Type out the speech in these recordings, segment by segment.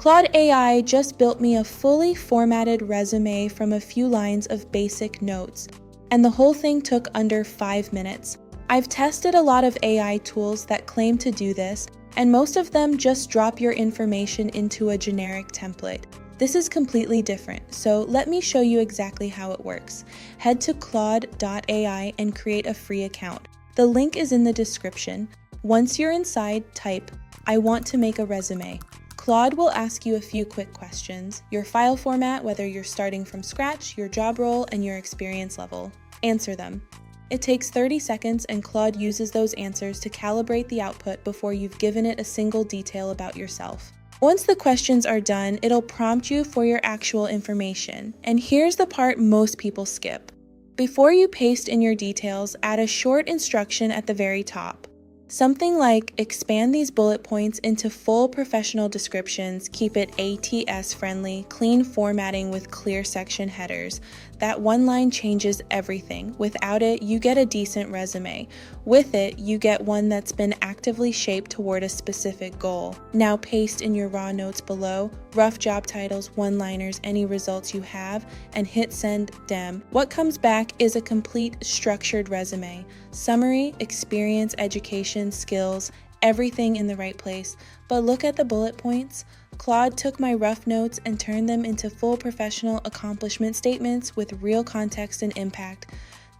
Claude AI just built me a fully formatted resume from a few lines of basic notes, and the whole thing took under 5 minutes. I've tested a lot of AI tools that claim to do this, and most of them just drop your information into a generic template. This is completely different, so let me show you exactly how it works. Head to Claude AI and create a free account. The link is in the description. Once you're inside, type, "I want to make a resume." Claude will ask you a few quick questions, your file format, whether you're starting from scratch, your job role, and your experience level. Answer them. It takes 30 seconds, and Claude uses those answers to calibrate the output before you've given it a single detail about yourself. Once the questions are done, it'll prompt you for your actual information. And here's the part most people skip. Before you paste in your details, add a short instruction at the very top. Something like, expand these bullet points into full professional descriptions, keep it ATS-friendly, clean formatting with clear section headers. That one line changes everything. Without it, you get a decent resume. With it, you get one that's been actively shaped toward a specific goal. Now paste in your raw notes below, rough job titles, one-liners, any results you have, and hit send dem. What comes back is a complete structured resume. Summary, experience, education, skills, everything in the right place. But look at the bullet points. Claude took my rough notes and turned them into full professional accomplishment statements with real context and impact.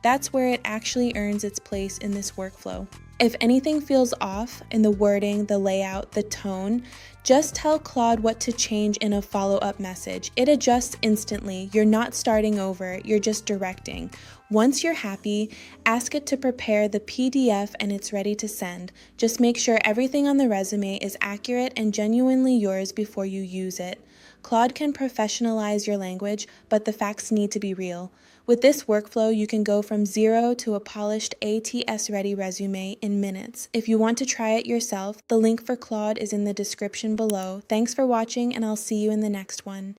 That's where it actually earns its place in this workflow. If anything feels off in the wording, the layout, the tone, just tell Claude what to change in a follow-up message. It adjusts instantly. You're not starting over, you're just directing. Once you're happy, ask it to prepare the PDF and it's ready to send. Just make sure everything on the resume is accurate and genuinely yours before you use it. Claude can professionalize your language, but the facts need to be real. With this workflow, you can go from zero to a polished ATS-ready resume in minutes. If you want to try it yourself, the link for Claude is in the description below. Thanks for watching, and I'll see you in the next one.